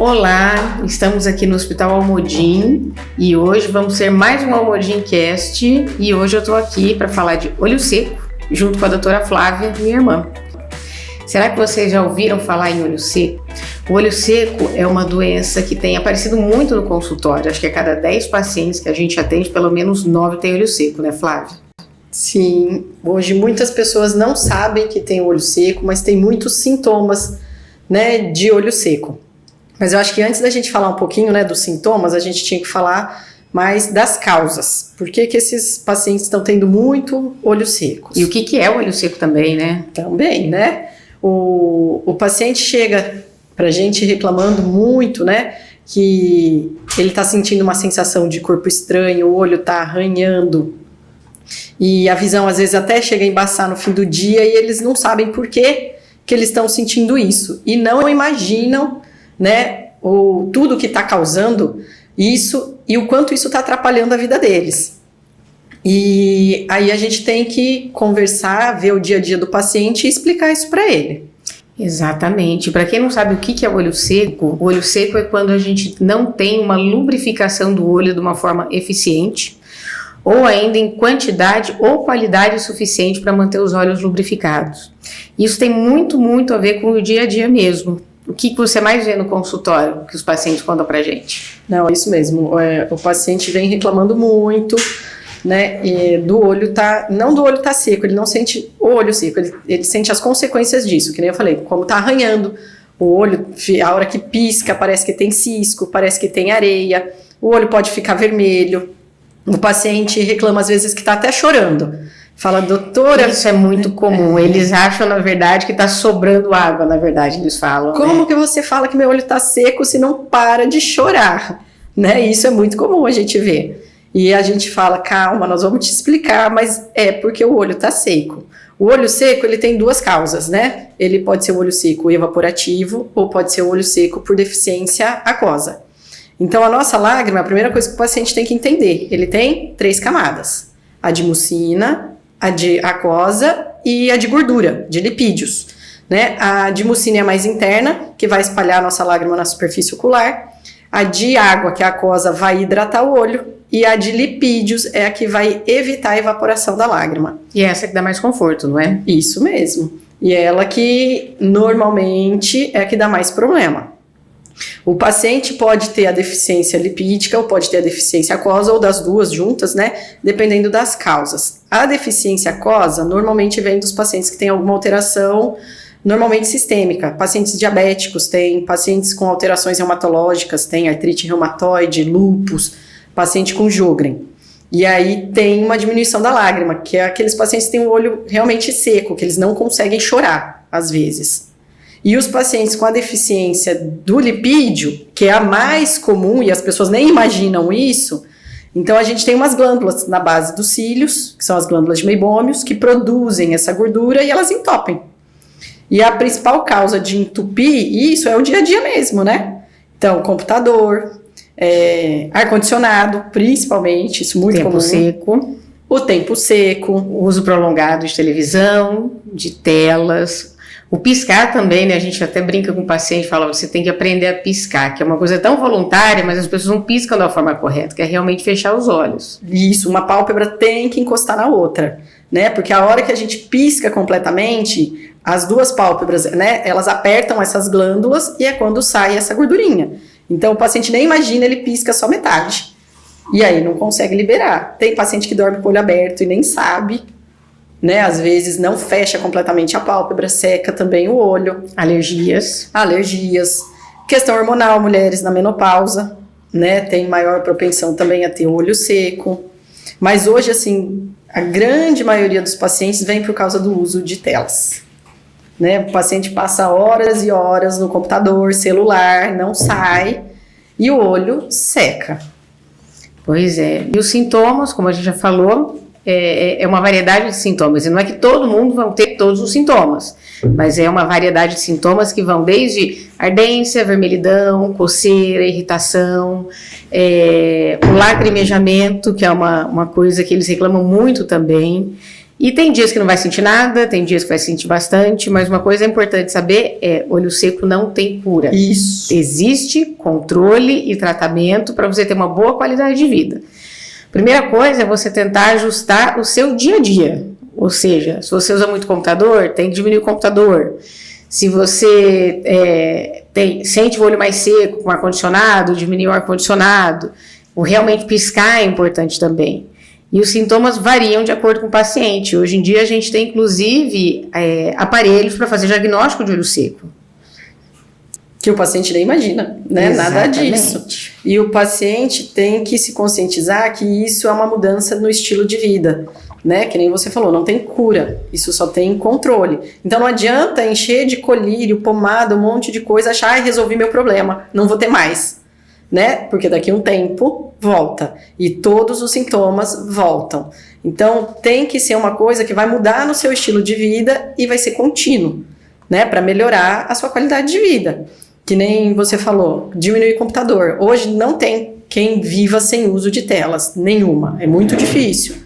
Olá, estamos aqui no Hospital Almodin e hoje vamos ser mais um Almodin Cast e hoje eu estou aqui para falar de olho seco junto com a doutora Flávia, minha irmã. Será que vocês já ouviram falar em olho seco? O olho seco é uma doença que tem aparecido muito no consultório. Acho que a cada 10 pacientes que a gente atende, pelo menos 9 tem olho seco, né, Flávia? Sim, hoje muitas pessoas não sabem que tem olho seco, mas tem muitos sintomas, né, de olho seco. Mas eu acho que antes da gente falar um pouquinho, né, dos sintomas, a gente tinha que falar mais das causas. Por que esses pacientes estão tendo muito olho seco? E o que é o olho seco também, né? Também, né? O paciente chega pra gente reclamando muito, né, que ele tá sentindo uma sensação de corpo estranho, o olho tá arranhando e a visão às vezes até chega a embaçar no fim do dia e eles não sabem por que eles estão sentindo isso e não imaginam, né, tudo que está causando isso e o quanto isso está atrapalhando a vida deles. E aí a gente tem que conversar, ver o dia a dia do paciente e explicar isso para ele. Exatamente. Para quem não sabe o que é o olho seco é quando a gente não tem uma lubrificação do olho de uma forma eficiente ou ainda em quantidade ou qualidade suficiente para manter os olhos lubrificados. Isso tem muito a ver com o dia a dia mesmo. O que você mais vê no consultório que os pacientes contam pra gente? Não, é isso mesmo. O paciente vem reclamando muito, né, do olho não do olho tá seco, ele não sente o olho seco, ele sente as consequências disso, que nem eu falei, como tá arranhando o olho, a hora que pisca parece que tem cisco, parece que tem areia, o olho pode ficar vermelho, o paciente reclama às vezes que tá até chorando. Fala, doutora... Isso é muito comum. Eles acham, na verdade, que tá sobrando água, na verdade, eles falam. Como que você fala que meu olho tá seco se não para de chorar? Né? Isso é muito comum a gente ver. E a gente fala, calma, nós vamos te explicar, mas é porque o olho tá seco. O olho seco, ele tem duas causas, né? Ele pode ser o olho seco evaporativo ou pode ser o olho seco por deficiência aquosa. Então, a nossa lágrima, a primeira coisa que o paciente tem que entender, ele tem 3 camadas. A de mucina, a de aquosa e a de gordura, de lipídios, né? A de mucina é a mais interna, que vai espalhar a nossa lágrima na superfície ocular. A de água, que é a aquosa, vai hidratar o olho. E a de lipídios é a que vai evitar a evaporação da lágrima. E essa que dá mais conforto, não é? Isso mesmo. E é ela que, normalmente, é a que dá mais problema. O paciente pode ter a deficiência lipídica ou pode ter a deficiência aquosa ou das duas juntas, né? Dependendo das causas. A deficiência aquosa normalmente vem dos pacientes que têm alguma alteração, normalmente sistêmica. Pacientes diabéticos têm, pacientes com alterações reumatológicas têm artrite reumatoide, lúpus, paciente com Sjögren. E aí tem uma diminuição da lágrima, que é aqueles pacientes que têm o olho realmente seco, que eles não conseguem chorar, às vezes. E os pacientes com a deficiência do lipídio, que é a mais comum e as pessoas nem imaginam isso, então a gente tem umas glândulas na base dos cílios, que são as glândulas de meibômios, que produzem essa gordura e elas entopem. E a principal causa de entupir isso é o dia a dia mesmo, né? Então, computador, ar-condicionado, principalmente, isso muito comum. Tempo seco. O tempo seco. O uso prolongado de televisão, de telas. O piscar também, né? A gente até brinca com o paciente, fala, você tem que aprender a piscar, que é uma coisa tão voluntária, mas as pessoas não piscam da forma correta, que é realmente fechar os olhos. Isso, uma pálpebra tem que encostar na outra, né? Porque a hora que a gente pisca completamente, as duas pálpebras, né? Elas apertam essas glândulas e é quando sai essa gordurinha. Então o paciente nem imagina, ele pisca só metade. E aí não consegue liberar. Tem paciente que dorme com o olho aberto e nem sabe, né? Às vezes não fecha completamente a pálpebra, seca também o olho. Alergias. Questão hormonal, mulheres na menopausa, né? Tem maior propensão também a ter olho seco. Mas hoje, assim, a grande maioria dos pacientes vem por causa do uso de telas. Né? O paciente passa horas e horas no computador, celular, não sai e o olho seca. Pois é. E os sintomas, como a gente já falou, é uma variedade de sintomas. E não é que todo mundo vai ter todos os sintomas, mas é uma variedade de sintomas que vão desde ardência, vermelhidão, coceira, irritação, o lacrimejamento, que é uma coisa que eles reclamam muito também. E tem dias que não vai sentir nada, tem dias que vai sentir bastante, mas uma coisa importante saber é, olho seco não tem cura. Isso. Existe controle e tratamento para você ter uma boa qualidade de vida. Primeira coisa é você tentar ajustar o seu dia a dia. Ou seja, se você usa muito computador, tem que diminuir o computador. Se você sente o olho mais seco com ar-condicionado, diminuir o ar-condicionado. O realmente piscar é importante também. E os sintomas variam de acordo com o paciente. Hoje em dia a gente tem, inclusive, aparelhos para fazer diagnóstico de olho seco. Que o paciente nem imagina, né? Exatamente. Nada disso. E o paciente tem que se conscientizar que isso é uma mudança no estilo de vida, né? Que nem você falou, não tem cura, isso só tem controle. Então não adianta encher de colírio, pomada, um monte de coisa, achar, resolvi meu problema, não vou ter mais. Né? Porque daqui a um tempo volta e todos os sintomas voltam. Então tem que ser uma coisa que vai mudar no seu estilo de vida e vai ser contínuo, né? Para melhorar a sua qualidade de vida. Que nem você falou, diminuir o computador. Hoje não tem quem viva sem uso de telas, nenhuma. É muito difícil.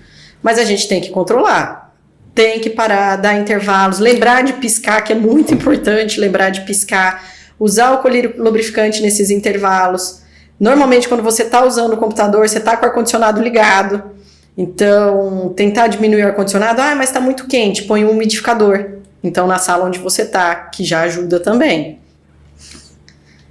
Mas a gente tem que controlar. Tem que parar, dar intervalos, lembrar de piscar, que é muito importante lembrar de piscar, usar o colírio lubrificante nesses intervalos. Normalmente, quando você está usando o computador, você está com o ar-condicionado ligado. Então, tentar diminuir o ar-condicionado. Ah, mas está muito quente, põe um umidificador. Então, na sala onde você está, que já ajuda também.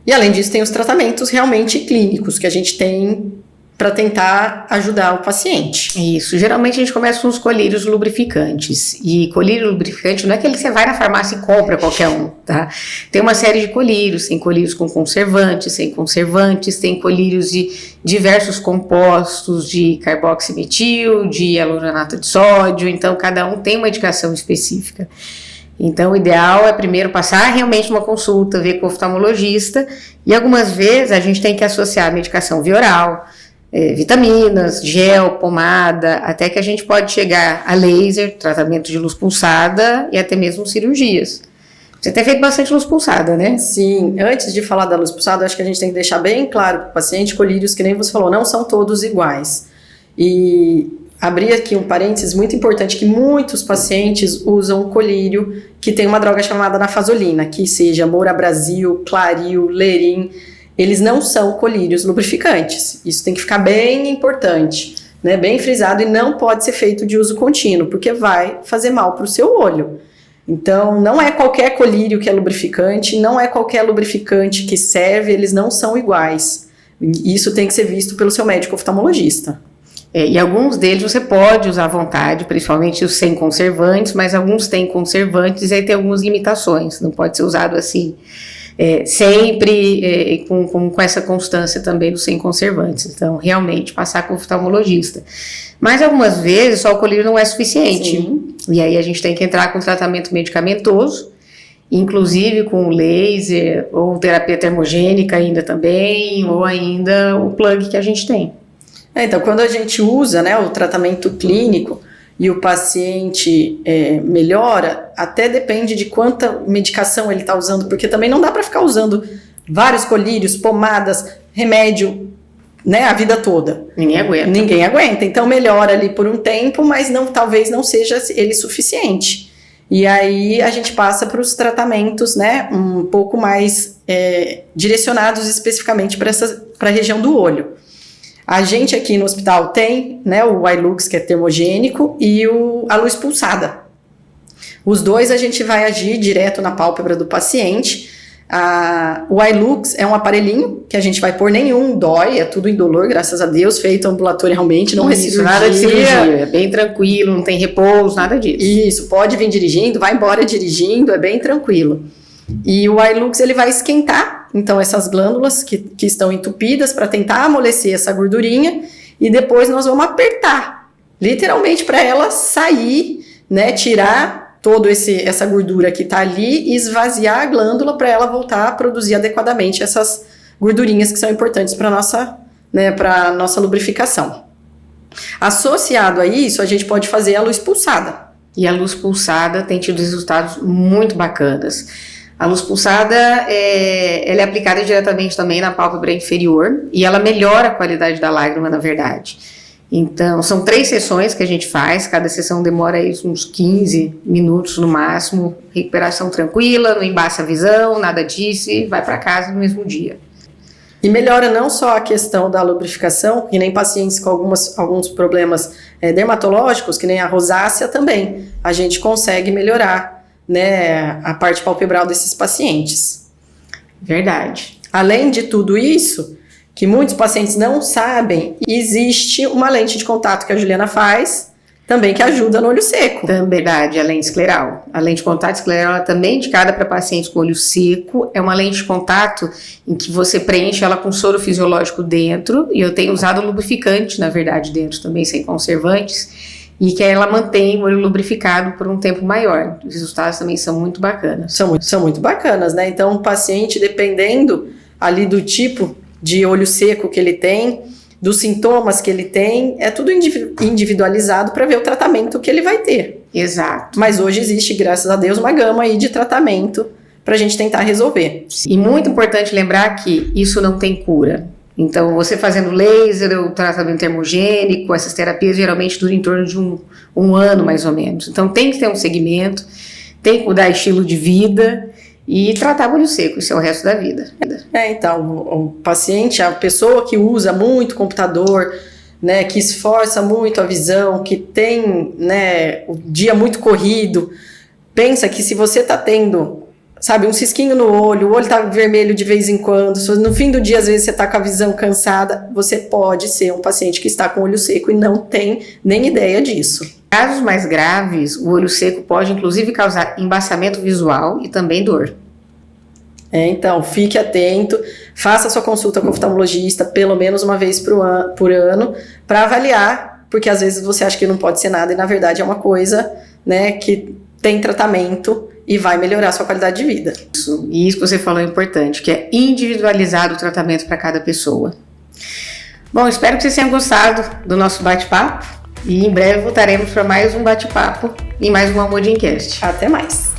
E, além disso, tem os tratamentos realmente clínicos que a gente tem para tentar ajudar o paciente. Isso, geralmente a gente começa com os colírios lubrificantes, e colírio lubrificante não é aquele que você vai na farmácia e compra qualquer um, tá? Tem uma série de colírios, tem colírios com conservantes, sem conservantes, tem colírios de diversos compostos, de carboximetil, de hialurônico de sódio, então cada um tem uma indicação específica. Então o ideal é primeiro passar realmente uma consulta, ver com o oftalmologista, e algumas vezes a gente tem que associar a medicação via oral, vitaminas, gel, pomada, até que a gente pode chegar a laser, tratamento de luz pulsada e até mesmo cirurgias. Você tem feito bastante luz pulsada, né? Sim, antes de falar da luz pulsada, acho que a gente tem que deixar bem claro para o paciente, colírios, que nem você falou, não são todos iguais. E abrir aqui um parênteses muito importante, que muitos pacientes usam colírio que tem uma droga chamada nafazolina, que seja Mourabrasil, Claril, Lerim. Eles não são colírios lubrificantes. Isso tem que ficar bem importante, né? Bem frisado, e não pode ser feito de uso contínuo, porque vai fazer mal para o seu olho. Então, não é qualquer colírio que é lubrificante, não é qualquer lubrificante que serve, eles não são iguais. Isso tem que ser visto pelo seu médico oftalmologista. E alguns deles você pode usar à vontade, principalmente os sem conservantes, mas alguns têm conservantes e aí tem algumas limitações, não pode ser usado assim sempre com essa constância também dos sem conservantes. Então, realmente, passar com o oftalmologista. Mas algumas vezes só o colírio não é suficiente. Sim. E aí a gente tem que entrar com tratamento medicamentoso, inclusive com laser ou terapia termogênica ainda também, ou ainda o plug que a gente tem. Então, quando a gente usa, né, o tratamento clínico e o paciente melhora, até depende de quanta medicação ele está usando, porque também não dá para ficar usando vários colírios, pomadas, remédio, né, a vida toda. Ninguém aguenta. Então, melhora ali por um tempo, mas talvez não seja ele suficiente. E aí a gente passa para os tratamentos, né, um pouco mais direcionados especificamente para a região do olho. A gente aqui no hospital tem, né, o iLux, que é termogênico, e a luz pulsada. Os dois a gente vai agir direto na pálpebra do paciente. O iLux é um aparelhinho que a gente vai pôr, nenhum dói, é tudo indolor, graças a Deus, feito ambulatorialmente, não é cirurgia. Nada de cirurgia, é bem tranquilo, não tem repouso, nada disso. Isso, pode vir dirigindo, vai embora dirigindo, é bem tranquilo. E o iLux, ele vai esquentar, então, essas glândulas que estão entupidas para tentar amolecer essa gordurinha, e depois nós vamos apertar, literalmente, para ela sair, né, tirar toda essa gordura que está ali e esvaziar a glândula para ela voltar a produzir adequadamente essas gordurinhas que são importantes para a nossa lubrificação. Associado a isso, a gente pode fazer a luz pulsada. E a luz pulsada tem tido resultados muito bacanas. A luz pulsada, ela é aplicada diretamente também na pálpebra inferior e ela melhora a qualidade da lágrima, na verdade. Então, são 3 sessões que a gente faz, cada sessão demora aí uns 15 minutos no máximo, recuperação tranquila, não embaça a visão, nada disso, e vai para casa no mesmo dia. E melhora não só a questão da lubrificação, que nem pacientes com alguns problemas dermatológicos, que nem a rosácea também, a gente consegue melhorar, né, a parte palpebral desses pacientes. Verdade. Além de tudo isso, que muitos pacientes não sabem, existe uma lente de contato que a Juliana faz, também que ajuda no olho seco. Verdade, a lente escleral. A lente de contato escleral ela também é indicada para pacientes com olho seco. É uma lente de contato em que você preenche ela com soro fisiológico dentro, e eu tenho usado lubrificante, na verdade, dentro também, sem conservantes, e que ela mantém o olho lubrificado por um tempo maior. Os resultados também são muito bacanas. São muito bacanas, né? Então, o paciente, dependendo ali do tipo de olho seco que ele tem, dos sintomas que ele tem, é tudo individualizado para ver o tratamento que ele vai ter. Exato. Mas hoje existe, graças a Deus, uma gama aí de tratamento para a gente tentar resolver. E muito importante lembrar que isso não tem cura. Então, você fazendo laser, o tratamento termogênico, essas terapias geralmente duram em torno de um ano, mais ou menos. Então, tem que ter um segmento, tem que mudar estilo de vida e tratar o olho seco, isso é o resto da vida. Então, o paciente, a pessoa que usa muito computador, né, que esforça muito a visão, que tem, né, o dia muito corrido, pensa que se você tá tendo, sabe, um cisquinho no olho, o olho tá vermelho de vez em quando, no fim do dia, às vezes, você tá com a visão cansada, você pode ser um paciente que está com olho seco e não tem nem ideia disso. Em casos mais graves, o olho seco pode, inclusive, causar embaçamento visual e também dor. Então, fique atento, faça sua consulta com o oftalmologista pelo menos uma vez por ano para avaliar, porque às vezes você acha que não pode ser nada e na verdade é uma coisa, né, que tem tratamento e vai melhorar a sua qualidade de vida. E isso que você falou é importante, que é individualizado o tratamento para cada pessoa. Bom, espero que vocês tenham gostado do nosso bate-papo e em breve voltaremos para mais um bate-papo e mais um Almodincast. Até mais!